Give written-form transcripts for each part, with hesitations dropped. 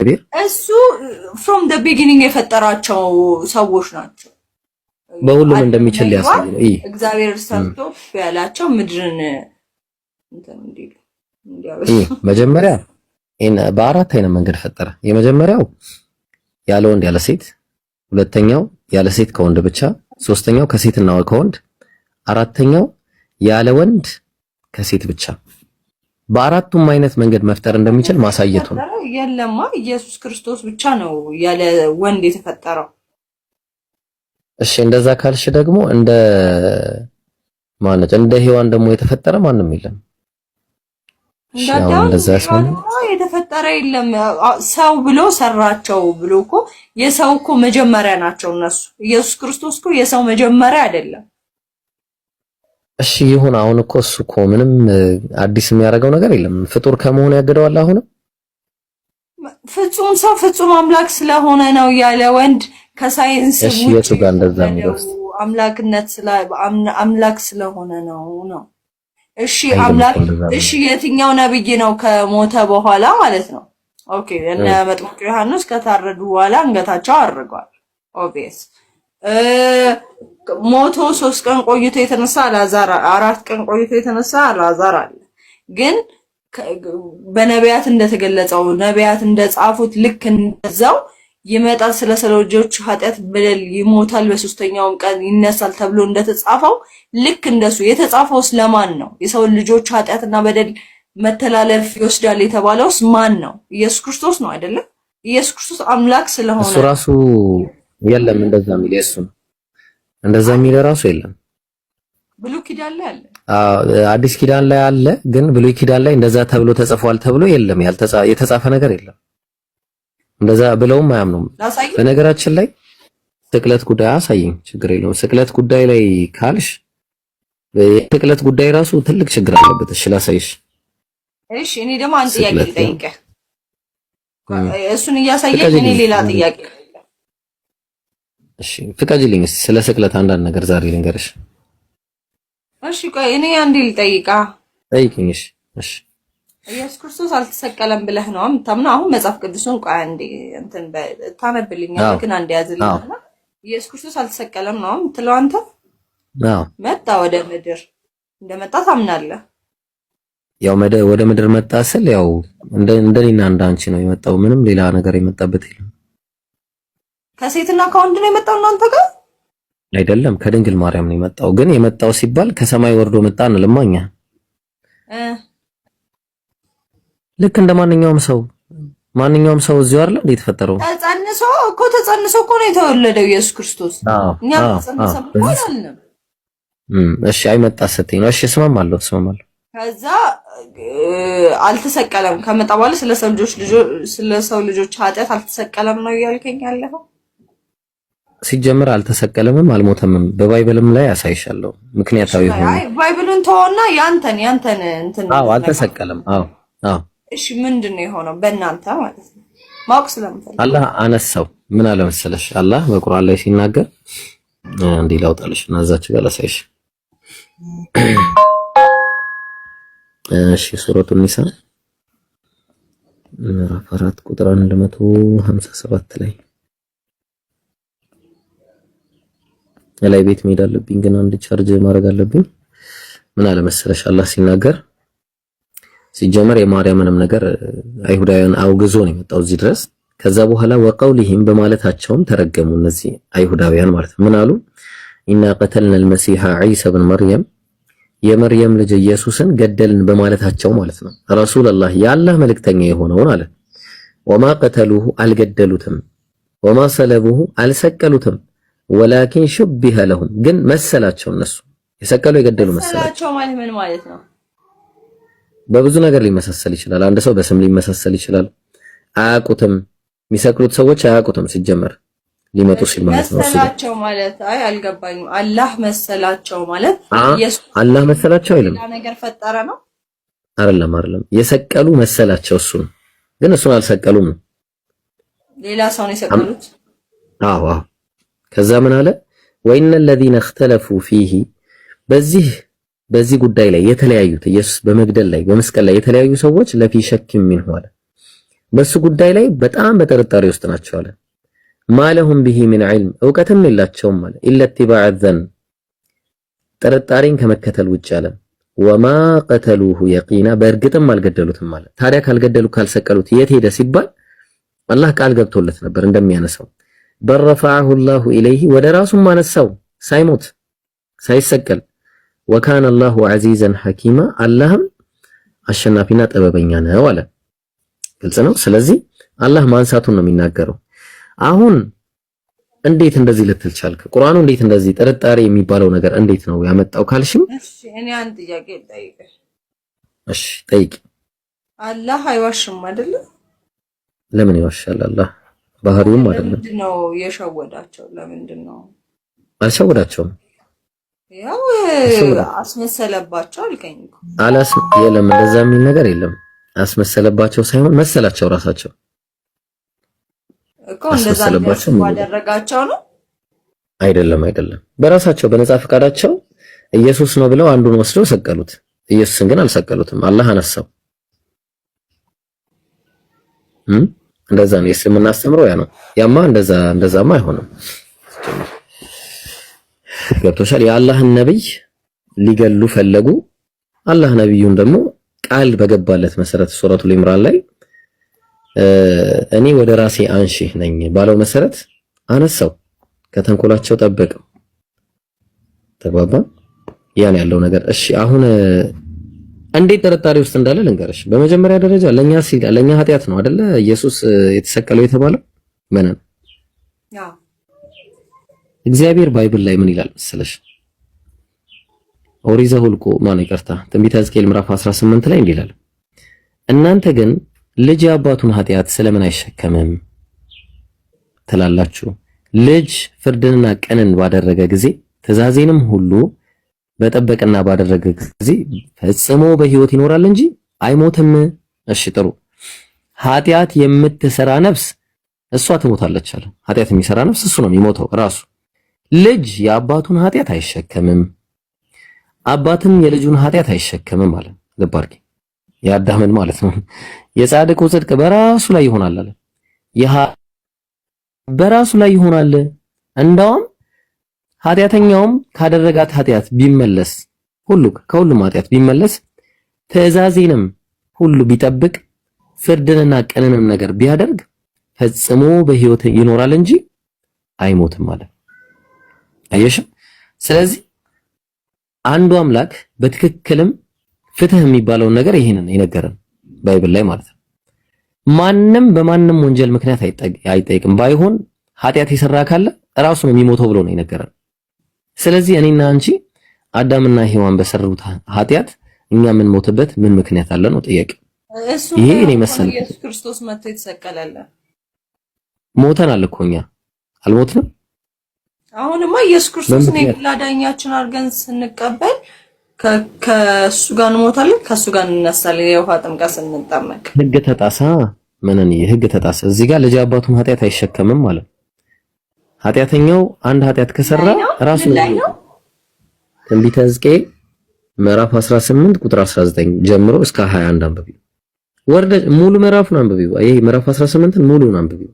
እግዚአብሔር እሱ from the beginning የፈጠራቸው ሰዎች ናቸው። በሁሉም እንደሚችል ሊያሳይ ነው። እግዚአብሔር ሰርቶ ያላቸው ምድርን እንትን መጀመሪያ በአራት አይነት መንገድ ፈጠረ። የመጀመሪያው ያለ ወንድ ያለ ሴት፣ ሁለተኛው ያለ ሴት ከወንድ ብቻ፣ ሶስተኛው ከሴትና ከወንድ፣ አራተኛው ያለ ወንድ ከሴት ብቻ። በአራቱም አይነት መንገድ መፍጠር እንደሚችል ማሳየቱ ነው። የለማ ኢየሱስ ክርስቶስ ብቻ ነው ያለ ወንድ የተፈጠረው። እሺ እንደዛ ካልሽ ደግሞ እንደ ሔዋን ደግሞ የተፈጠረ ማንም የለም። እንደዛ የተፈጠረ የለም። ሰው ብሎ ሰራቸው ብሎ እኮ የሰው እኮ መጀመሪያ ናቸው እነሱ። ኢየሱስ ክርስቶስ እኮ የሰው መጀመሪያ አይደለም። እሺ ይሁን። አሁን እኮ እሱ እኮ ምንም አዲስ የሚያደርገው ነገር የለም። ፍጡር ከመሆኑ ያገደዋል። አሁን ፍጹም ሰው ፍጹም አምላክ ስለሆነ ነው ያለ ወንድ ከሳይንስ ውጪ አምላክ ስለሆነ ነው። እሺ አምላክ እሺ የትኛው ነብይ ነው ከሞተ በኋላ ማለት ነው? ኦኬ እነ መጥምቁ ዮሐንስ ከታረዱ በኋላ አንገታቸው አርገዋል። ኦብቪየስ ሞቶ 3 ቀን ቆይቶ የተነሳ አልዓዛር 4 ቀን ቆይቶ የተነሳ አልዓዛር አለ። ግን በነቢያት እንደተገለጸው ነቢያት እንደጻፉት ልክ እንደዛው ይመጣል፣ ስለ ሰው ልጆች ኃጢአት በደል ይሞታል፣ በሶስተኛውም ቀን ይነሳል ተብሎ እንደተጻፈው ልክ እንደሱ የተጻፈው ስለማን ነው? የሰው ልጆች ኃጢአትና በደል መተላለፍ ይወስዳል የተባለውስ ማን ነው? ኢየሱስ ክርስቶስ ነው አይደለም? ኢየሱስ ክርስቶስ አምላክ ስለሆነ እሱ ራሱ የለም እንደዛ የሚል እሱ ነው። እንደዛ የሚል ራሱ የለም። ብሉይ ኪዳን ላይ አለ፣ አዲስ ኪዳን ላይ አለ። ግን ብሉይ ኪዳን ላይ እንደዛ ተብሎ ተጽፏል ተብሎ የለም፣ የተጻፈ ነገር የለም። እንደዛ ብለውም አያምኑም። በነገራችን ላይ ስቅለት ጉዳይ አሳየኝ፣ ችግር የለውም። ስቅለት ጉዳይ ላይ ካልሽ የስቅለት ጉዳይ ራሱ ትልቅ ችግር አለበት። እሺ ላሳይሽ። እሺ እኔ ደግሞ አንድ ጥያቄ ልጠይቅህ። እሱን እያሳየኝ እኔ ሌላ ጥያቄ። እሺ ፍቀጂልኝ እስቲ ስለ ስቅለት አንዳንድ ነገር ዛሬ ልንገርሽ። እሺ ቆይ እኔ አንዴ ልጠይቃ። ጠይቅኝ። እሺ ኢየሱስ ክርስቶስ አልተሰቀለም ብለህ ነው የምታምነው? አሁን መጽሐፍ ቅዱስን ቆይ አንዴ እንትን ታነብልኛለህ፣ ግን አንዴ ያዝልኝና ኢየሱስ ክርስቶስ አልተሰቀለም ነው የምትለው አንተ? አዎ። መጣ ወደ ምድር እንደመጣ ታምናለህ? ያው ወደ ምድር መጣ ስል ያው እንደኔና እንዳንቺ ነው የመጣው። ምንም ሌላ ነገር የመጣበት የለም። ከሴትና ከወንድ ነው የመጣው እናንተ ጋር? አይደለም፣ ከድንግል ማርያም ነው የመጣው። ግን የመጣው ሲባል ከሰማይ ወርዶ መጣ እንልማኛ ልክ እንደ ማንኛውም ሰው እዚሁ አይደል እንዴ የተፈጠረው? ተጸንሶ እኮ ነው የተወለደው ኢየሱስ ክርስቶስ። እኛ ተጸንሰ አይደለም። እሺ አይመጣ ስትይ ነው። እሺ እስማማለሁ። ከዛ አልተሰቀለም ከመጣ በኋላ ስለ ሰው ልጆች ኃጢአት አልተሰቀለም ነው እያልከኝ ያለኸው? ሲጀምር አልተሰቀለምም አልሞተምም በባይብልም ላይ ያሳይሻለሁ። ምክንያታዊ ሆኖ ባይብልን ተወና ያንተን እንትን አልተሰቀለም። እሺ ምንድነው የሆነው በእናንተ ማለት ነው? ማወቅ ስለምፈልግ አላህ አነሳው። ምን አለ መሰለሽ? አላህ በቁርአን ላይ ሲናገር እንዲህ ላውጣልሽ እና እዛች ጋር ላሳይሽ። እሺ ሱረቱ ኒሳ ምዕራፍ 4 ቁጥር 157 ላይ ቤት መሄድ አለብኝ፣ ግን አንድ ቻርጅ ማድረግ አለብኝ። ምን አለ መሰለሽ? አላህ ሲናገር ሲጀመር የማርያምንም ነገር አይሁዳውያን አውግዞ ነው የመጣው እዚህ ድረስ። ከዛ በኋላ ወቀውሊሂም በማለታቸውም ተረገሙ። እነዚህ አይሁዳውያን ማለት ነው። ምን አሉ? ኢና ቀተልና አልመሲሐ ዒሳ ብን መርየም የመርየም ልጅ ኢየሱስን ገደልን በማለታቸው ማለት ነው። ረሱላህ የአላህ መልእክተኛ የሆነውን አለ። ወማ ቀተሉሁ አልገደሉትም፣ ወማ ሰለቡሁ አልሰቀሉትም፣ ወላኪን ሹቢሀ ለሁም ግን መሰላቸው። እነሱ የሰቀሉ የገደሉ መሰላቸው ማለት ምን ማለት ነው? በብዙ ነገር ሊመሳሰል ይችላል። አንድ ሰው በስም ሊመሳሰል ይችላል። አያውቁትም። የሚሰቅሉት ሰዎች አያውቁትም ሲጀመር ሊመጡ ሲል ማለት ነው። መሰላቸው ማለት አልገባኝም። አላህ መሰላቸው ማለት አላህ መሰላቸው አይደለም። ያ ነገር ፈጠረ ነው አይደለም። የሰቀሉ መሰላቸው እሱን፣ ግን እሱን አልሰቀሉም። ሌላ ሰው ነው የሰቀሉት። አዎ። ከዛ ምን አለ? ወኢነ الذين اختلفوا فيه በዚህ ጉዳይ ላይ የተለያዩት ኢየሱስ በመግደል ላይ በመስቀል ላይ የተለያዩ ሰዎች ለፊ ሸክ ሚንሁ አለ በሱ ጉዳይ ላይ በጣም በጥርጣሬ ውስጥ ናቸው አለ። ማለሁም ቢሂ ምን ዒልም እውቀትም የላቸውም አለ። ኢላ ኢትባዕ ዘን ጥርጣሬን ከመከተል ውጭ አለ። ወማ ቀተሉሁ የቂና በእርግጥም አልገደሉትም አለ። ታዲያ ካልገደሉ ካልሰቀሉት የት ሄደ ሲባል አላህ ቃል ገብቶለት ነበር እንደሚያነሳው። በረፈዐሁ ላሁ ኢለይሂ ወደ ራሱም አነሳው ሳይሞት ሳይሰቀል። ወካነ አላሁ ዐዚዘን ሐኪማ አላህም አሸናፊና ጥበበኛ ነው አለ። ግልጽ ነው። ስለዚህ አላህ ማንሳቱን ነው የሚናገረው። አሁን እንዴት እንደዚህ ልትል ቻልክ? ቁርአኑ እንዴት እንደዚህ ጥርጣሬ የሚባለው ነገር እንዴት ነው ያመጣው ካልሽም፣ እሺ እኔ አንድ ጥያቄ ልጠይቅህ። እሺ ጠይቂ። አላህ አይዋሽም አይደለ? ለምን ይዋሻል? አላህ ባህሪውም አይደለም። ለምንድን ነው የሸወዳቸው? ለምንድን ነው አልሸወዳቸውም? ያው አስመሰለባቸው አልከኝ እኮ። የለም እንደዛ የሚል ነገር የለም። አስመሰለባቸው ሳይሆን መሰላቸው ራሳቸው እኮ እንደዛ ያደረጋቸው ነው። አይደለም በራሳቸው በነፃ ፈቃዳቸው ኢየሱስ ነው ብለው አንዱን ወስደው ሰቀሉት። ኢየሱስን ግን አልሰቀሉትም። አላህ አነሳው። እንደዛ ነው የእስልምና አስተምሮ ያ ነው። ያማ እንደዛማ አይሆንም። ገብቶሻል? የአላህን ነብይ ሊገሉ ፈለጉ። አላህ ነብዩን ደግሞ ቃል በገባለት መሰረት ሱረቱል ኢምራን ላይ እኔ ወደ ራሴ አንሺህ ነኝ ባለው መሰረት አነሳው፣ ከተንኮላቸው ጠበቀው። ተግባባ? ያን ያለው ነገር። እሺ አሁን እንዴት ጥርጣሬ ውስጥ እንዳለ ልንገርሽ። በመጀመሪያ ደረጃ ለኛ ኃጢአት ነው አይደለ ኢየሱስ የተሰቀለው የተባለው ምንን እግዚአብሔር ባይብል ላይ ምን ይላል መሰለሽ? ኦሪት ዘኍልቍ ትንቢተ ሕዝቅኤል ምዕራፍ 18 ላይ እንዲህ ይላል፣ እናንተ ግን ልጅ የአባቱን ኃጢአት ስለምን አይሸከምም ትላላችሁ? ልጅ ፍርድንና ቅንን ባደረገ ጊዜ ትእዛዜንም ሁሉ በጠበቀና ባደረገ ጊዜ ፈጽሞ በሕይወት ይኖራል እንጂ አይሞትም። እሺ ጥሩ። ኃጢአት የምትሰራ ነፍስ እሷ ትሞታለች አለ። ኃጢአት የሚሰራ ነፍስ እሱ ነው የሚሞተው ራሱ። ልጅ የአባቱን ኃጢአት አይሸከምም፣ አባትም የልጁን ኃጢአት አይሸከምም አለ። ልብ አድርጊ፣ የአዳምን ማለት ነው። የጻድቁ ጽድቅ በራሱ ላይ ይሆናል አለ። በራሱ ላይ ይሆናል። እንዳውም ኃጢአተኛውም ካደረጋት ኃጢአት ቢመለስ ከሁሉም ኃጢአት ቢመለስ ትእዛዜንም ሁሉ ቢጠብቅ ፍርድንና ቅንንም ነገር ቢያደርግ ፈጽሞ በሕይወት ይኖራል እንጂ አይሞትም አለ። አየሽ? ስለዚህ አንዱ አምላክ በትክክልም ፍትህ የሚባለውን ነገር ይሄንን የነገረን ባይብል ላይ ማለት ነው። ማንም በማንም ወንጀል ምክንያት አይጠይቅም። ባይሆን ኃጢአት የሰራ ካለ ራሱ ነው የሚሞተው ብሎ ነው የነገረን። ስለዚህ እኔና አንቺ አዳምና ሔዋን በሰሩት ኃጢአት እኛ ምን ሞትበት ምን ምክንያት አለ ነው ጥያቄ። ይሄ እኔ መሰለ ኢየሱስ ክርስቶስ መጥቶ የተሰቀለለ ሞተናል እኮ እኛ አልሞትንም። አሁንማ ኢየሱስ ክርስቶስን የግል አዳኛችን አድርገን ስንቀበል ከሱ ጋር እንሞታለን፣ ከሱ ጋር እንነሳለን። የውሃ ጥምቀት ስንጠመቅ ህግ ተጣሳ። ምንን ህግ ተጣሳ? እዚህ ጋር ልጅ አባቱን ኃጢአት አይሸከምም ማለት ኃጢአተኛው አንድ ኃጢአት ከሰራ ራሱ ነው። ትንቢተ ሕዝቅኤል ምዕራፍ 18 ቁጥር 19 ጀምሮ እስከ 21 አንብቢው። ሙሉ ምዕራፉን አንብቢው። ይሄ ምዕራፍ 18ን ሙሉን አንብቢው።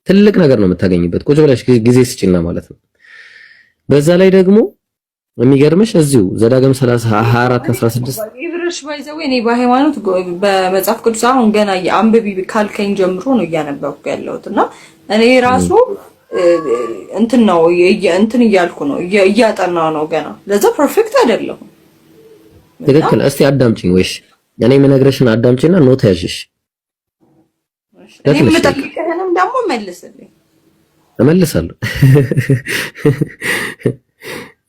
ትልቅ ነገር ነው የምታገኝበት። ቁጭ ብለሽ ጊዜ ስጪና ማለት ነው። በዛ ላይ ደግሞ የሚገርምሽ እዚሁ ዘዳግም 30 24 16 ይብርሽ ባይዘው እኔ በሃይማኖት በመጽሐፍ ቅዱስ አሁን ገና አንብቢ ካልከኝ ጀምሮ ነው እያነበብኩ ያለሁትና እኔ ራሱ እንትን እያልኩ ነው እያጠና ነው ገና። ለዛ ፐርፌክት አይደለም። ትክክል። እስቲ አዳምጪኝ ወይሽ እኔ የምነግርሽን አዳምጪና ኖት ያዥሽ። እኔ የምጠይቅህንም ደግሞ መልስልኝ። እመልሳለሁ።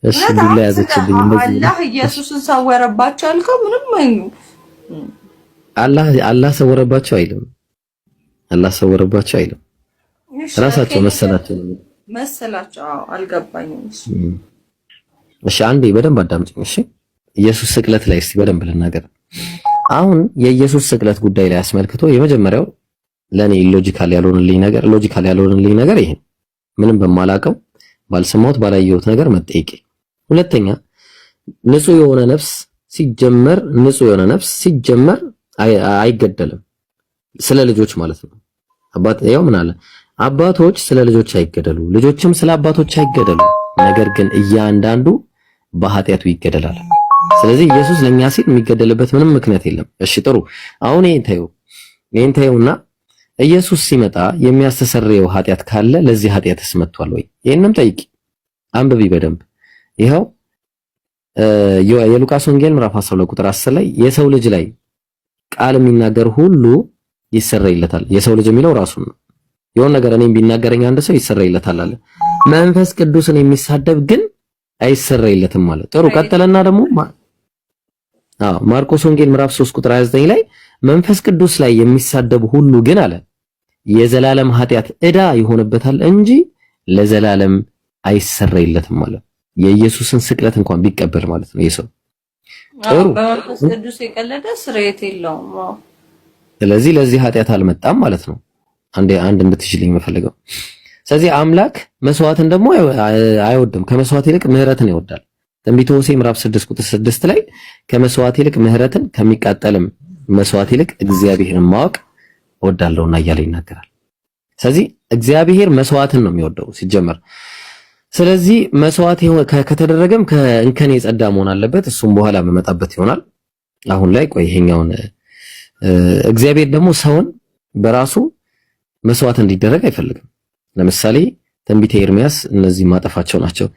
እሺ ዱላ ያዘችብኝ እንደዚህ። አላህ ኢየሱስን ሰወረባቸው አልከው። ምንም አላህ ሰወረባቸው አይልም። አላህ ሰወረባቸው አይልም። ራሳቸው መሰላቸው። አልገባኝም። እሺ አንዴ በደንብ አዳምጪኝ። እሺ ኢየሱስ ስቅለት ላይ እስቲ በደንብ ልናገር። አሁን የኢየሱስ ስቅለት ጉዳይ ላይ አስመልክቶ የመጀመሪያው ለኔ ሎጂካል ያልሆነልኝ ነገር ይሄ ምንም በማላቀው ባልሰማሁት ባላየሁት ነገር መጠየቅ። ሁለተኛ ንጹህ የሆነ ነፍስ ሲጀመር አይገደልም። ስለ ልጆች ማለት ነው። አባት ያው ምን አለ? አባቶች ስለ ልጆች አይገደሉ፣ ልጆችም ስለ አባቶች አይገደሉ፣ ነገር ግን እያንዳንዱ በኃጢአቱ ይገደላል። ስለዚህ ኢየሱስ ለኛ ሲል የሚገደልበት ምንም ምክንያት የለም። እሺ ጥሩ። አሁን ይሄን ታዩና ኢየሱስ ሲመጣ የሚያስተሰርየው ኃጢአት ካለ ለዚህ ኃጢአትስ መጥቷል ወይ? ይሄንም ጠይቂ፣ አንብቢ በደንብ። ይኸው የሉቃስ ወንጌል ምዕራፍ 12 ቁጥር 10 ላይ የሰው ልጅ ላይ ቃል የሚናገር ሁሉ ይሰረይለታል። የሰው ልጅ የሚለው ራሱን ነው። የሆነ ነገር እኔም ቢናገረኝ አንድ ሰው ይሰረይለታል አለ። መንፈስ ቅዱስን የሚሳደብ ግን አይሰረይለትም ማለት። ጥሩ ቀጠለና ደግሞ ማርቆስ ወንጌል ምዕራፍ 3 ቁጥር 29 ላይ መንፈስ ቅዱስ ላይ የሚሳደብ ሁሉ ግን አለ የዘላለም ኃጢአት ዕዳ ይሆንበታል እንጂ ለዘላለም አይሰረይለትም ማለት። የኢየሱስን ስቅለት እንኳን ቢቀበል ማለት ነው የሰው ጥሩ በመንፈስ ቅዱስ የቀለደ ስርየት የለውም። ስለዚህ ለዚህ ኃጢአት አልመጣም ማለት ነው። አንድ እንድትችልኝ የምፈልገው ስለዚህ አምላክ መስዋዕትን ደግሞ አይወድም፣ ከመስዋዕት ይልቅ ምህረትን ይወዳል። ትንቢተ ሆሴዕ ምዕራፍ 6 ቁጥር 6 ላይ ከመስዋዕት ይልቅ ምህረትን ከሚቃጠልም መስዋዕት ይልቅ እግዚአብሔርን ማወቅ እወዳለሁና እያለ ይናገራል። ስለዚህ እግዚአብሔር መስዋዕትን ነው የሚወደው ሲጀመር። ስለዚህ መስዋዕት ከተደረገም ከእንከን የጸዳ መሆን አለበት። እሱም በኋላ መመጣበት ይሆናል። አሁን ላይ ቆይ ይሄኛውን እግዚአብሔር ደግሞ ሰውን በራሱ መስዋዕት እንዲደረግ አይፈልግም። ለምሳሌ ትንቢተ ኤርምያስ እነዚህ ማጠፋቸው ናቸው።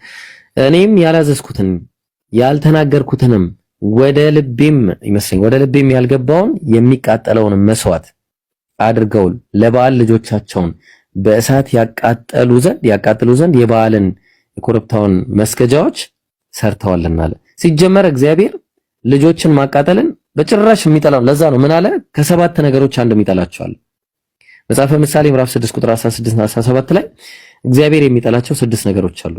እኔም ያላዘዝኩትን ያልተናገርኩትንም ወደ ልቤም ያልገባውን የሚቃጠለውን መስዋዕት አድርገው ለበዓል ልጆቻቸውን በእሳት ያቃጥሉ ዘንድ የበዓልን የኮረብታውን መስገጃዎች ሰርተዋልና አለ። ሲጀመር እግዚአብሔር ልጆችን ማቃጠልን በጭራሽ የሚጠላው ለዛ ነው። ምን አለ? ከሰባት ነገሮች አንድ የሚጠላቸዋል። መጽሐፈ ምሳሌ ምዕራፍ 6 ቁጥር 16 እና 17 ላይ እግዚአብሔር የሚጠላቸው 6 ነገሮች አሉ።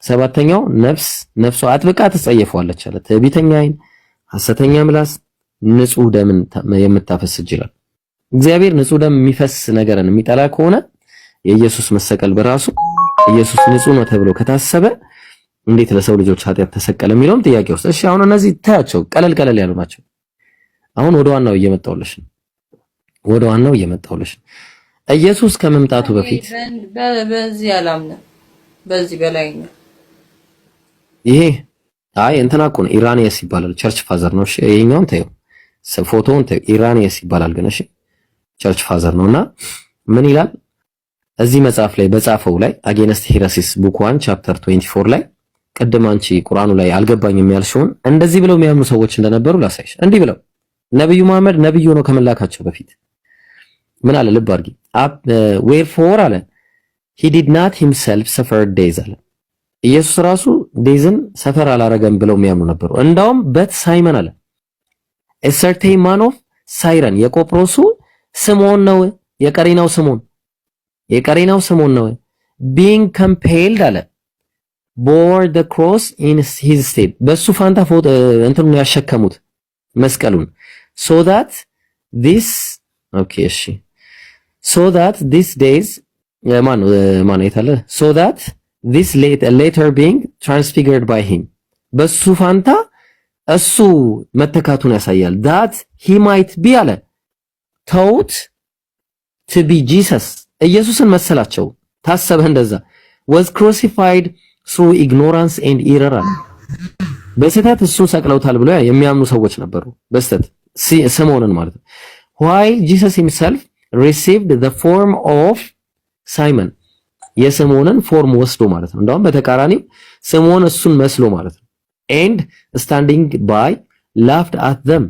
ሰባተኛው ነፍሷ አጥብቃ ትጸየፈዋለች አለ። ትዕቢተኛ ዓይን፣ ሐሰተኛ ምላስ፣ ንጹህ ደምን የምታፈስ እጅ ይላል። እግዚአብሔር ንጹህ ደም የሚፈስ ነገርን የሚጠላ ከሆነ የኢየሱስ መሰቀል በራሱ ኢየሱስ ንጹህ ነው ተብሎ ከታሰበ እንዴት ለሰው ልጆች ኃጢአት ተሰቀለ የሚለውም ጥያቄ ውስጥ። እሺ አሁን እነዚህ ታያቸው ቀለል ያሉ ናቸው። አሁን ወደ ዋናው እየመጣሁልሽ ነው። ኢየሱስ ከመምጣቱ በፊት በዚህ አላምነም፣ በዚህ በላይ ነው። ይሄ እንትና እኮ ነው ኢራኒየስ ይባላል። ቸርች ፋዘር ነው። እሺ ይሄኛውን ታዩ፣ ፎቶውን ታዩ። ኢራኒየስ ይባላል ግን እሺ ቸርች ፋዘር ነውና ምን ይላል እዚህ መጽሐፍ ላይ በጻፈው ላይ አጌንስት ሄረሲስ ቡክ 1 ቻፕተር 24 ላይ ቅድም አንቺ ቁርአኑ ላይ አልገባኝም ያልሽውን እንደዚህ ብለው የሚያምኑ ሰዎች እንደነበሩ ላሳይሽ። እንዲህ ብለው ነብዩ መሐመድ ነብዩ ነው ከመላካቸው በፊት ምን አለ? ልብ አድርጊ። ዌርፎር አለ he did not himself suffer days አለ። ኢየሱስ ራሱ ዴዝን ሰፈር አላረገም ብለው የሚያምኑ ነበሩ። እንዳውም በት ሳይመን አለ a certain man of ሳይረን የቆጵሮሱ ስምዖን ነው የቀሬናው ስምዖን ነው being compelled አለ bore the cross in his stead በሱ ፋንታ እንትኑን ያሸከሙት መስቀሉን so that these days so that this later being transfigured by him በሱ ፋንታ እሱ መተካቱን ያሳያል። that he might be አለ taught to be Jesus ኢየሱስን መሰላቸው ታሰበ እንደዛ was crucified through ignorance and error አለ። በስተት እሱን ሰቅለውታል ብሎ የሚያምኑ ሰዎች ነበሩ። በስተት ስምዖንን ማለት ነው። while Jesus himself received the form of Simon የስምዖንን ፎርም ወስዶ ማለት ነው። እንደውም በተቃራኒው ስምዖን እሱን መስሎ ማለት ነው። and standing by laughed at them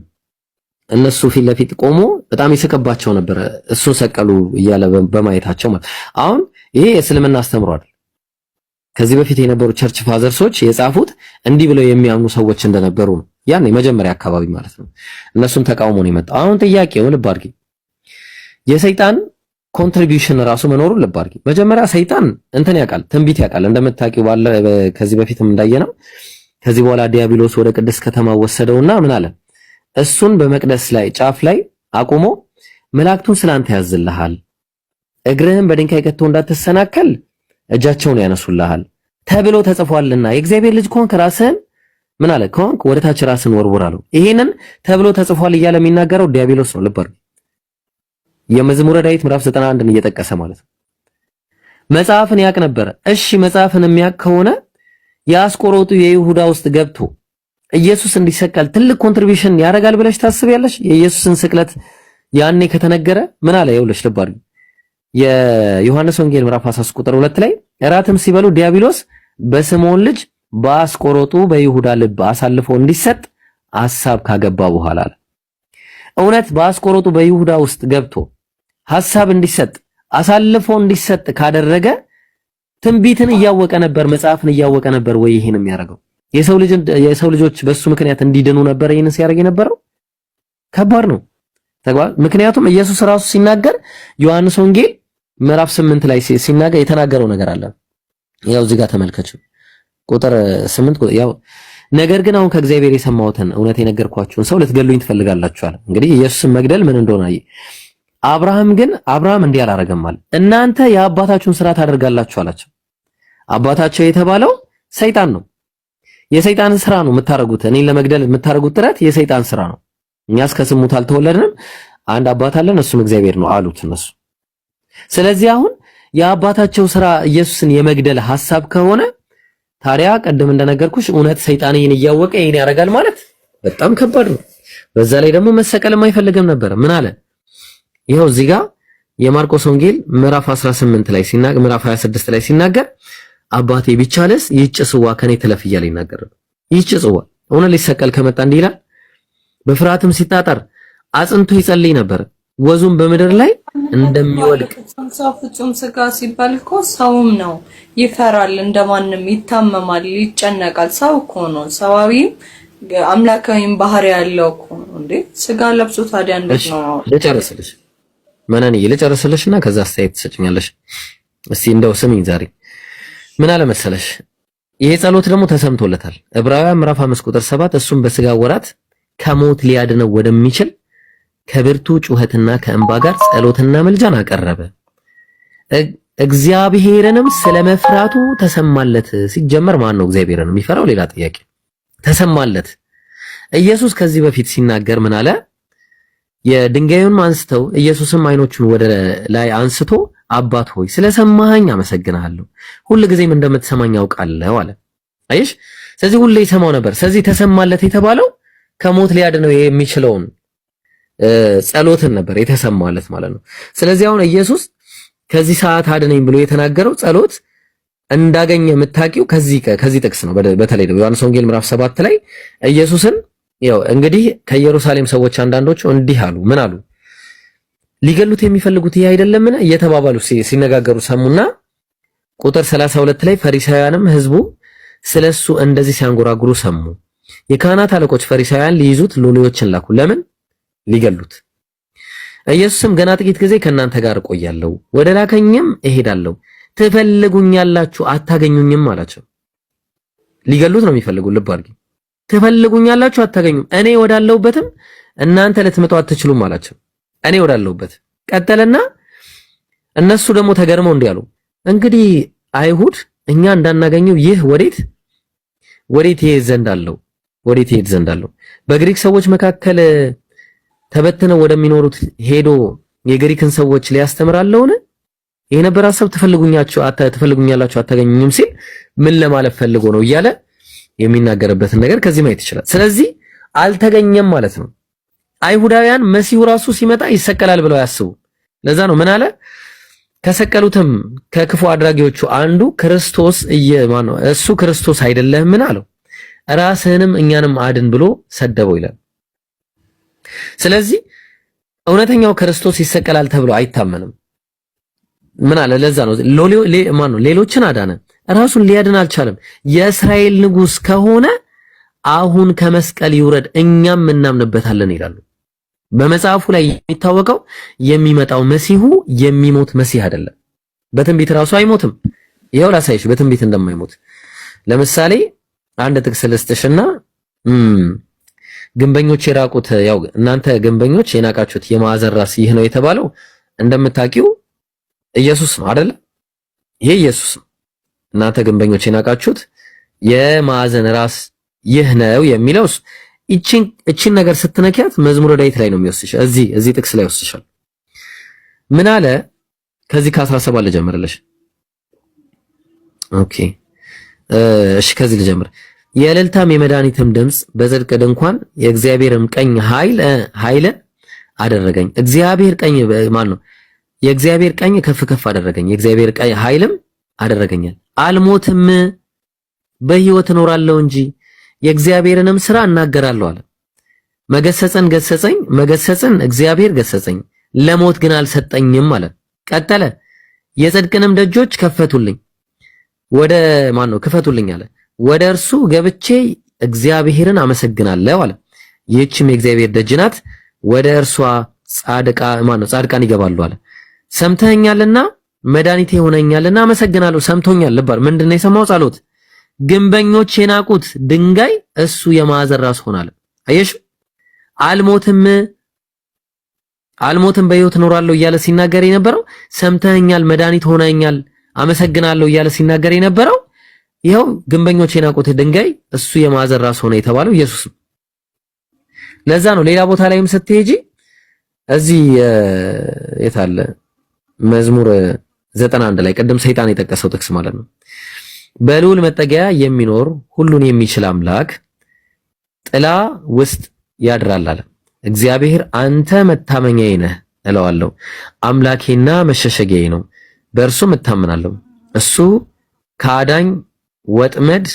እነሱ ፊት ለፊት ቆሞ በጣም ይስቀባቸው ነበር እሱን ሰቀሉ እያለ በማየታቸው ማለት። አሁን ይሄ የእስልምና አስተምሮ አይደል። ከዚህ በፊት የነበሩ ቸርች ፋዘርሶች የጻፉት እንዲህ ብለው የሚያምኑ ሰዎች እንደነበሩ ነው። ያን የመጀመሪያ አካባቢ ማለት ነው። እነሱም ተቃውሞ ነው የመጣው። አሁን ጥያቄው ልብ አድርጊ፣ የሰይጣን ኮንትሪቢዩሽን ራሱ መኖሩን ልብ አድርጊ። መጀመሪያ ሰይጣን እንትን ያውቃል፣ ትንቢት ያውቃል። እንደምታውቂው ባለ ከዚህ በፊትም እንዳየነው ከዚህ በኋላ ዲያብሎስ ወደ ቅድስት ከተማ ወሰደውና ምን አለ? እሱን በመቅደስ ላይ ጫፍ ላይ አቁሞ መላእክቱን ስላንተ ያዝልሃል፣ እግርህን በድንጋይ ከቶ እንዳትሰናከል እጃቸውን ያነሱልሃል ተብሎ ተጽፏልና የእግዚአብሔር ልጅ ከሆንክ ራስህን ምን አለ? ከሆንክ ወደ ታች ራስን ወርውር አለው። ይሄንን ተብሎ ተጽፏል እያለ የሚናገረው ዲያብሎስ ነው። ልብ አድርጉ። የመዝሙረ ዳዊት ምዕራፍ 91ን እየጠቀሰ ማለት ነው። መጽሐፍን ያቅ ነበረ። እሺ መጽሐፍን የሚያቅ ከሆነ የአስቆሮቱ የይሁዳ ውስጥ ገብቶ ኢየሱስ እንዲሰቀል ትልቅ ኮንትሪቢዩሽን ያደርጋል ብለሽ ታስቢያለሽ? የኢየሱስን ስቅለት ያኔ ከተነገረ ምን አለ? ይኸውልሽ ልብ አድርጊ። የዮሐንስ ወንጌል ምዕራፍ 13 ቁጥር 2 ላይ እራትም ሲበሉ ዲያብሎስ በስምዖን ልጅ በአስቆሮቱ በይሁዳ ልብ አሳልፎ እንዲሰጥ ሐሳብ ካገባ በኋላ አለ። እውነት በአስቆሮቱ በይሁዳ ውስጥ ገብቶ ሐሳብ እንዲሰጥ አሳልፎ እንዲሰጥ ካደረገ ትንቢትን እያወቀ ነበር፣ መጽሐፍን እያወቀ ነበር ወይ ይሄን የሚያደርገው? የሰው ልጆች በሱ ምክንያት እንዲድኑ ነበር ይሄን ሲያደርግ የነበረው? ከባድ ነው። ምክንያቱም ኢየሱስ ራሱ ሲናገር ዮሐንስ ወንጌል ምዕራፍ 8 ላይ ሲናገር የተናገረው ነገር አለ። ያው እዚህ ጋር ተመልከቱ ቁጥር 8 ያው ነገር ግን አሁን ከእግዚአብሔር የሰማሁትን እውነት የነገርኳችሁን ሰው ልትገሉኝ ትፈልጋላችሁ አለ። እንግዲህ ኢየሱስን መግደል ምን እንደሆነ አብርሃም እንዲህ አላረገም አለ። እናንተ የአባታችሁን ስራ ታደርጋላችሁ አላቸው። አባታቸው የተባለው ሰይጣን ነው። የሰይጣን ስራ ነው የምታረጉት። እኔን ለመግደል የምታረጉት ጥረት የሰይጣን ስራ ነው። እኛስ ከስሙት አልተወለድንም፣ አንድ አባት አለን እሱም እግዚአብሔር ነው አሉት እነሱ። ስለዚህ አሁን የአባታቸው ስራ ኢየሱስን የመግደል ሐሳብ ከሆነ ታዲያ ቀደም እንደነገርኩሽ እውነት ሰይጣን ይሄን እያወቀ ይሄን ያደርጋል ማለት በጣም ከባድ ነው። በዛ ላይ ደግሞ መሰቀልም አይፈልግም ነበር። ምን አለ? ይኸው እዚህ ጋር የማርቆስ ወንጌል ምዕራፍ 18 ላይ ሲናገር ምዕራፍ 26 ላይ ሲናገር አባቴ ቢቻለስ ይህች ጽዋ ከኔ ትለፍ እያለ ይናገር። ይህች ጽዋ እውነት ሊሰቀል ከመጣ እንዲህ ይላል። በፍርሃትም ሲጣጣር አጽንቶ ይጸልይ ነበር፣ ወዙም በምድር ላይ እንደሚወልቅ። ሰው ፍጹም ስጋ ሲባል እኮ ሰውም ነው። ይፈራል፣ እንደማንም ይታመማል፣ ይጨነቃል። ሰው እኮ ነው። ሰዋዊም አምላካዊም ባህሪ ያለው እኮ ነው። እንዴ ስጋ ለብሶ ታዲያ እንዴት ነው? ልጨርስልሽ መነን ልጨርስልሽና ከዛ አስተያየት ትሰጭኛለሽ። እስቲ እንደው ስሚኝ ዛሬ ምን አለ መሰለሽ፣ ይሄ ጸሎት ደግሞ ተሰምቶለታል። ዕብራውያን ምዕራፍ 5 ቁጥር 7 እሱም በስጋ ወራት ከሞት ሊያድነው ወደሚችል ከብርቱ ጩኸትና ከእንባ ጋር ጸሎትና መልጃን አቀረበ፣ እግዚአብሔርንም ስለመፍራቱ ተሰማለት። ሲጀመር ማን ነው እግዚአብሔርን የሚፈራው? ሌላ ጥያቄ። ተሰማለት። ኢየሱስ ከዚህ በፊት ሲናገር ምን አለ? የድንጋዩን አንስተው ኢየሱስም አይኖቹን ወደ ላይ አንስቶ አባት ሆይ ስለሰማኸኝ አመሰግናለሁ፣ ሁሉ ጊዜም እንደምትሰማኝ አውቃለሁ አለ። አይሽ፣ ስለዚህ ሁሌ ይሰማው ነበር። ስለዚህ ተሰማለት የተባለው ከሞት ሊያድነው የሚችለውን ጸሎትን ነበር የተሰማለት ማለት ነው። ስለዚህ አሁን ኢየሱስ ከዚህ ሰዓት አድነኝ ብሎ የተናገረው ጸሎት እንዳገኘ የምታውቂው ከዚህ ጥቅስ ነው። በተለይ ደግሞ ዮሐንስ ወንጌል ምዕራፍ 7 ላይ ኢየሱስን ያው እንግዲህ ከኢየሩሳሌም ሰዎች አንዳንዶቹ እንዲህ አሉ። ምን አሉ? ሊገሉት የሚፈልጉት ይሄ አይደለምን እየተባባሉ ሲነጋገሩ ሰሙና ቁጥር 32 ላይ ፈሪሳውያንም ሕዝቡ ስለሱ እንደዚህ ሲያንጎራጉሩ ሰሙ። የካህናት አለቆች ፈሪሳውያን ሊይዙት ሎሌዎችን ላኩ። ለምን? ሊገሉት። ኢየሱስም ገና ጥቂት ጊዜ ከእናንተ ጋር እቆያለሁ፣ ወደ ላከኝም እሄዳለሁ፣ ትፈልጉኛላችሁ አታገኙኝም አላቸው። ሊገሉት ነው የሚፈልጉ። ልብ አድርጊ። ትፈልጉኛላችሁ አታገኙም፣ እኔ ወዳለሁበትም እናንተ ልትመጡ አትችሉም አላቸው። እኔ ወዳለሁበት ቀጠለና እነሱ ደግሞ ተገርመው እንዲህ አሉ፣ እንግዲህ አይሁድ እኛ እንዳናገኘው ይህ ወዴት ይሄድ ዘንድ አለው? በግሪክ ሰዎች መካከል ተበትነው ወደሚኖሩት ሄዶ የግሪክን ሰዎች ሊያስተምራለውን? ይሄ ነበር ሐሳብ። ትፈልጉኛላችሁ አታገኙኝም ሲል ምን ለማለት ፈልጎ ነው እያለ የሚናገርበትን ነገር ከዚህ ማየት ይችላል። ስለዚህ አልተገኘም ማለት ነው። አይሁዳውያን መሲሁ ራሱ ሲመጣ ይሰቀላል ብለው ያስቡ። ለዛ ነው ምን አለ? ከሰቀሉትም ከክፉ አድራጊዎቹ አንዱ ክርስቶስ እሱ ክርስቶስ አይደለህምን አለው። ራስህንም እኛንም አድን ብሎ ሰደበው ይላል። ስለዚህ እውነተኛው ክርስቶስ ይሰቀላል ተብሎ አይታመንም። ምን አለ? ለዛ ነው ሌሎችን አዳነ፣ ራሱን ሊያድን አልቻለም። የእስራኤል ንጉሥ ከሆነ አሁን ከመስቀል ይውረድ እኛም እናምንበታለን ይላሉ። በመጽሐፉ ላይ የሚታወቀው የሚመጣው መሲሁ የሚሞት መሲህ አይደለም። በትንቢት ራሱ አይሞትም። ይሄው ላሳይሽ በትንቢት እንደማይሞት። ለምሳሌ አንድ ጥቅስ ልስጥሽና ግንበኞች የራቁት ያው እናንተ ግንበኞች የናቃችሁት የማዕዘን ራስ ይህ ነው የተባለው እንደምታውቂው ኢየሱስ ነው አይደል? ይሄ ኢየሱስ ነው። እናንተ ግንበኞች የናቃችሁት የማዕዘን ራስ ይህ ነው የሚለው እቺን ነገር ስትነኪያት መዝሙረ ዳዊት ላይ ነው የሚወስድሽ። እዚህ ጥቅስ ላይ ወስድሻል። ምን አለ? ከዚህ ከ17 ልጀምርልሽ። ኦኬ እሺ፣ ከዚህ ልጀምር። የእልልታም የመድኃኒትም ድምፅ በጽድቅ ድንኳን የእግዚአብሔርም ቀኝ ኃይል አደረገኝ። እግዚአብሔር ቀኝ ማን ነው? የእግዚአብሔር ቀኝ ከፍ ከፍ አደረገኝ፣ የእግዚአብሔር ቀኝ ኃይልም አደረገኛል። አልሞትም በሕይወት እኖራለሁ እንጂ የእግዚአብሔርንም ሥራ እናገራለሁ አለ። መገሰጽን እግዚአብሔር ገሰጸኝ፣ ለሞት ግን አልሰጠኝም አለ። ቀጠለ። የጽድቅንም ደጆች ክፈቱልኝ አለ። ወደ እርሱ ገብቼ እግዚአብሔርን አመሰግናለሁ አለ። ይህችም የእግዚአብሔር ደጅ ናት፣ ወደ እርሷ ጻድቃን ይገባሉ አለ። ሰምተኸኛልና መድኃኒቴ ሆነኛልና አመሰግናለሁ። ሰምቶኛል። ልባር ምንድነው የሰማው? ጸሎት። ግንበኞች የናቁት ድንጋይ እሱ የማዕዘን ራስ ሆናል። አየሽ፣ አልሞትም በሕይወት እኖራለሁ እያለ ሲናገር የነበረው ሰምተኸኛል፣ መድኃኒት ሆነኛል፣ አመሰግናለሁ እያለ ሲናገር የነበረው ይኸው ግንበኞች የናቁት ድንጋይ እሱ የማዕዘን ራስ ሆነ የተባለው ኢየሱስ። ለዛ ነው ሌላ ቦታ ላይም ስትሄጂ እዚህ የታለ መዝሙር 91 ላይ ቅድም ሰይጣን የጠቀሰው ጥቅስ ማለት ነው። በልዑል መጠጊያ የሚኖር ሁሉን የሚችል አምላክ ጥላ ውስጥ ያድራል አለ። እግዚአብሔር አንተ መታመኛዬ ነህ እለዋለሁ፣ አምላኬና መሸሸጊያዬ ነው፣ በእርሱም እታመናለሁ። እሱ ከአዳኝ ወጥመድ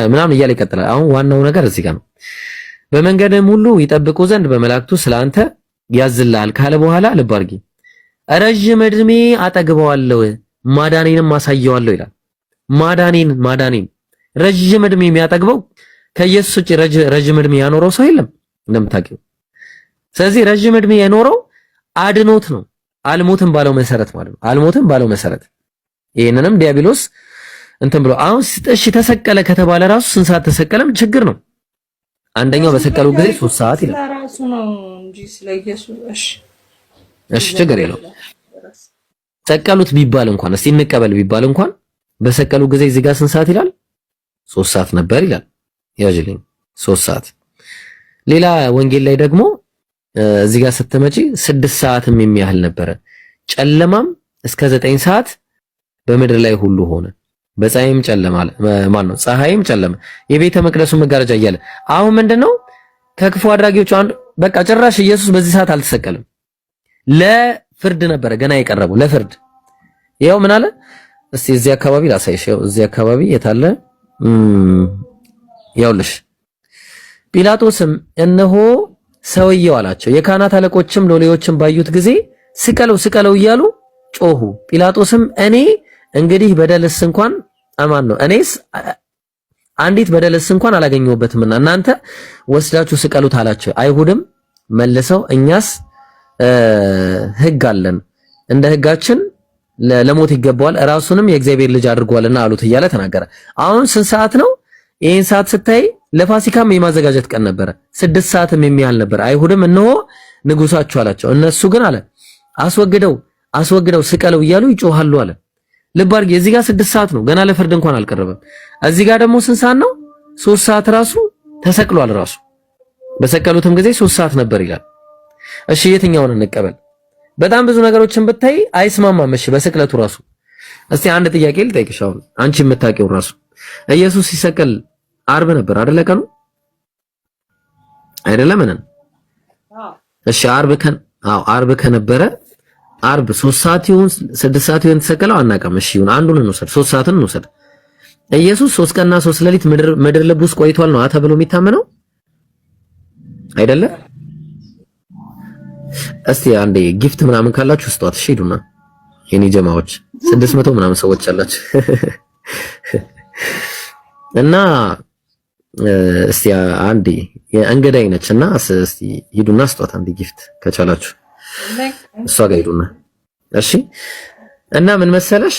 ምናምን እያለ ይቀጥላል። አሁን ዋናው ነገር እዚህ ጋር ነው። በመንገድም ሁሉ ይጠብቁ ዘንድ በመላእክቱ ስለአንተ ያዝልሃል ካለ በኋላ ልብ አድርጊ፣ ረጅም ዕድሜ አጠግበዋለሁ ማዳኔንም አሳየዋለሁ ይላል። ማዳኔን ረጅም ዕድሜ የሚያጠግበው ከኢየሱስ ውጭ ረጅም ዕድሜ ያኖረው ሰው የለም እንደምታውቂው። ስለዚህ ረጅም ዕድሜ የኖረው አድኖት ነው፣ አልሞትም ባለው መሰረት ማለት ነው። አልሞትም ባለው መሰረት ይሄንንም ዲያብሎስ እንትን ብሎ አሁን እሺ ተሰቀለ ከተባለ ራሱ ስንት ሰዓት ተሰቀለም ችግር ነው። አንደኛው በሰቀሉ ጊዜ 3 ሰዓት ይላል። ለራሱ ነው እንጂ ስለ ኢየሱስ እሺ ችግር የለው። ሰቀሉት ቢባል እንኳን እስቲ እንቀበል ቢባል እንኳን በሰቀሉ ጊዜ እዚህ ጋር ስንት ሰዓት ይላል? 3 ሰዓት ነበር ይላል። ያጅልኝ 3 ሰዓት። ሌላ ወንጌል ላይ ደግሞ እዚህ ጋር ስትመጪ 6 ሰዓትም የሚያህል ነበረ። ጨለማም እስከ 9 ሰዓት በምድር ላይ ሁሉ ሆነ። በፀሐይም ጨለማ ማን ነው? ፀሐይም ጨለማ የቤተ መቅደሱ መጋረጃ እያለ አሁን ምንድነው ከክፉ አድራጊዎቹ አንዱ በቃ ጭራሽ ኢየሱስ በዚህ ሰዓት አልተሰቀለም። ለፍርድ ነበረ ገና የቀረበው ለፍርድ። ይኸው ምን አለ እስቲ እዚህ አካባቢ ላሳይሽ። ይኸው እዚህ አካባቢ የታለ ያውልሽ። ጲላጦስም እነሆ ሰውየው አላቸው። የካህናት አለቆችም ሎሌዎችም ባዩት ጊዜ ስቀለው እያሉ ጮሁ። ጲላጦስም እኔ እንግዲህ በደልስ እንኳን አማን ነው እኔስ አንዲት በደልስ እንኳን አላገኘሁበትምና እናንተ ወስዳችሁ ስቀሉት አላቸው። አይሁድም መልሰው እኛስ ሕግ አለን፣ እንደ ሕጋችን ለሞት ይገባዋል፣ ራሱንም የእግዚአብሔር ልጅ አድርጓልና አሉት እያለ ተናገረ። አሁን ስንት ሰዓት ነው? ይሄን ሰዓት ስታይ ለፋሲካም የማዘጋጀት ቀን ነበረ። 6 ሰዓትም የሚያህል ነበር። አይሁድም እነሆ ንጉሳችሁ አላቸው። እነሱ ግን አለ አስወግደው ስቀለው እያሉ ይጮሃሉ አለ። ልብ አድርጊ፣ እዚህ ጋር 6 ሰዓት ነው፣ ገና ለፍርድ እንኳን አልቀረበም። እዚህ ጋር ደግሞ ስንት ሰዓት ነው? 3 ሰዓት ራሱ ተሰቅሏል። ራሱ በሰቀሉትም ጊዜ 3 ሰዓት ነበር ይላል። እሺ የትኛውን እንቀበል? በጣም ብዙ ነገሮችን ብታይ አይስማማም። እሺ በስቅለቱ ራሱ እስቲ አንድ ጥያቄ ልጠይቅሽ። አሁን አንቺ የምታውቂው ራሱ ኢየሱስ ሲሰቀል ዓርብ ነበር አይደለ? ቀኑ አይደለም ምን? እሺ ዓርብ ከነበረ ዓርብ 3 ሰዓት ይሁን 6 ሰዓት ይሁን ተሰቀለው አናውቅም። እሺ ይሁን አንዱን እንውሰድ፣ 3 ሰዓትን እንውሰድ። ኢየሱስ 3 ቀንና 3 ሌሊት ምድር ልብ ውስጥ ቆይቷል ነው ተብሎ የሚታመነው አይደለ? እስቲ አንዴ ጊፍት ምናምን ካላችሁ ስጧት። እሺ ሂዱና የኔ ጀማዎች 600 ምናምን ሰዎች አላችሁ እና እስቲ አንዴ የእንግዳይ ነችና እስቲ ሂዱና ስጧት አንዴ ጊፍት ከቻላችሁ እሷ ጋር ሂዱና። እሺ እና ምን መሰለሽ፣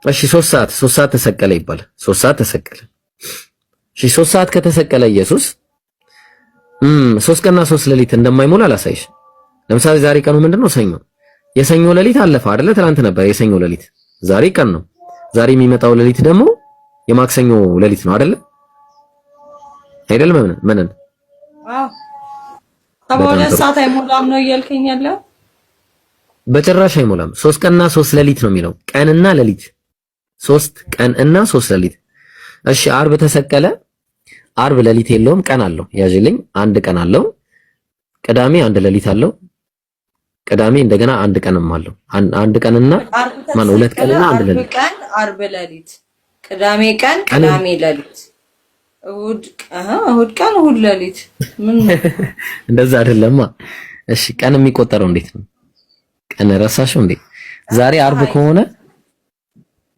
እሺ 3 ሰዓት ተሰቀለ ይባላል። 3 ሰዓት ተሰቀለ። እሺ 3 ሰዓት ከተሰቀለ ኢየሱስ 3 ቀንና 3 ሌሊት እንደማይሞላ አላሳይሽ። ለምሳሌ ዛሬ ቀኑ ምንድነው? ሰኞ። የሰኞ ሌሊት አለፈ አይደለ? ትናንት ነበር የሰኞ ሌሊት። ዛሬ ቀን ነው። ዛሬ የሚመጣው ሌሊት ደግሞ የማክሰኞ ሌሊት ነው አይደለ? አይደለም ምን? አዎ 72 ሰዓት አይሞላም ነው እያልከኝ ያለው? በጭራሽ አይሞላም። 3 ቀንና 3 ሌሊት ነው የሚለው ቀንና ሌሊት 3 ቀን እና 3 ሌሊት። እሺ አርብ ተሰቀለ። አርብ ሌሊት የለውም ቀን አለው። ያዥልኝ አንድ ቀን አለው። ቅዳሜ አንድ ሌሊት አለው። ቅዳሜ እንደገና አንድ ቀንም አለው። አንድ ቀንና ማነው 2 ቀንና አንድ ሌሊት። ቀን አርብ ሌሊት፣ ቅዳሜ ቀን፣ ቅዳሜ ሌሊት፣ እሁድ ቀን፣ እሁድ ሌሊት። ምን እንደዛ አይደለማ። እሺ ቀን የሚቆጠረው እንዴት ነው? ቀን ረሳሽው እንዴ? ዛሬ አርብ ከሆነ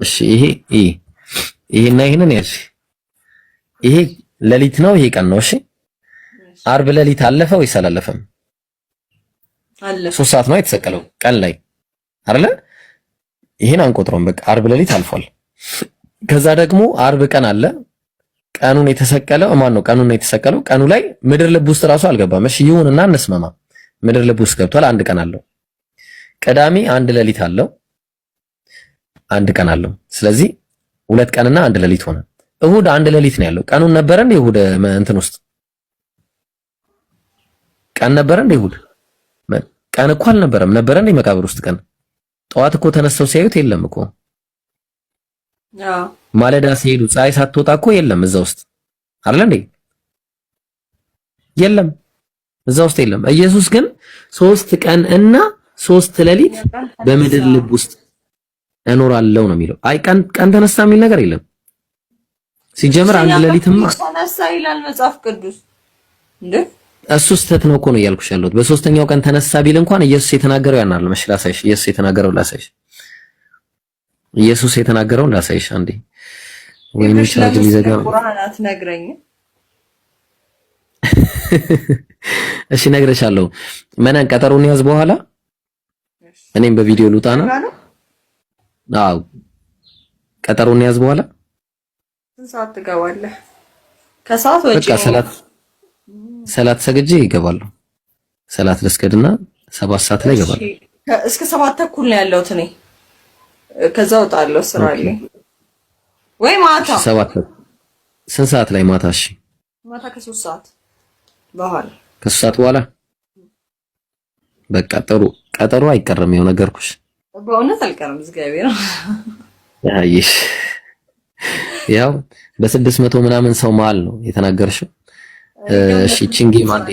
እሺ ይሄና ይሄንን ያልሽ ይሄ ሌሊት ነው፣ ይሄ ቀን ነው። እሺ አርብ ሌሊት አለፈ ወይስ አላለፈም? አለፈ። 3 ሰዓት ነው የተሰቀለው ቀን ላይ አይደለ? ይሄን አንቆጥረውም። በቃ አርብ ሌሊት አልፏል። ከዛ ደግሞ አርብ ቀን አለ። ቀኑን የተሰቀለው ማን ነው? ቀኑን የተሰቀለው ቀኑ ላይ ምድር ልብ ውስጥ ራሱ አልገባም። እሺ ይሁንና እንስማማ። ምድር ልብ ውስጥ ገብቷል። አንድ ቀን አለው። ቅዳሜ አንድ ሌሊት አለው። አንድ ቀን አለው። ስለዚህ 2 ቀንና አንድ ሌሊት ሆነ። እሁድ አንድ ሌሊት ነው ያለው። ቀኑን ነበረ እንደ እሁድ እንትን ውስጥ ቀን ነበረ እንደ እሁድ ቀን እኮ አልነበረም። ነበረ እንደ መቃብር ውስጥ ቀን። ጠዋት እኮ ተነስተው ሲያዩት የለም እኮ። ማለዳ ሲሄዱ ፀሐይ ሳትወጣ እኮ የለም እዛ ውስጥ አይደል እንዴ? የለም እዛ ውስጥ የለም። ኢየሱስ ግን 3 ቀን እና 3 ሌሊት በምድር ልብ ውስጥ እኖራለሁ ነው የሚለው። አይ ቀን ተነሳ የሚል ነገር የለም። ሲጀምር አንድ ሌሊትማ ተነሳ ይላል መጽሐፍ ቅዱስ እንዴ? እሱ ስህተት ነው እኮ ነው እያልኩሽ ያለሁት። በሶስተኛው ቀን ተነሳ ቢል እንኳን ኢየሱስ የተናገረው ያናል መሽላሳይሽ ኢየሱስ የተናገረው ላሳይሽ። ኢየሱስ የተናገረው ላሳይሽ አንዴ። ወይኔ ቻርጅ ሊዘጋ ነው። ቁርአን አትነግረኝ? እሺ እነግርሻለሁ። መነን ቀጠሮን ያዝ በኋላ እኔም በቪዲዮ ልውጣ ነው። አዎ ቀጠሮን ያዝ በኋላ ስንት ሰዓት ትገባለህ? ከሰዓት ወጪ ሰላት ሰግጄ ይገባለሁ። ሰላት ልስገድና 7 ሰዓት ላይ ይገባለሁ። እስከ 7 ተኩል ነው ያለሁት እኔ። ከዛ ወጣለሁ ስራ ላይ ወይ ማታ 7 ስንት ሰዓት ላይ ማታ? እሺ ማታ ከ3 ሰዓት በኋላ ከ3 ሰዓት በኋላ በቃ ጥሩ ቀጠሮ አይቀርም። ይኸው ነገርኩሽ። በእውነት አልቀርም። እግዚአብሔር ያይሽ ያው በ600 ምናምን ሰው መሀል ነው የተናገርሽው። እሺ ቺንጌ ማንዴ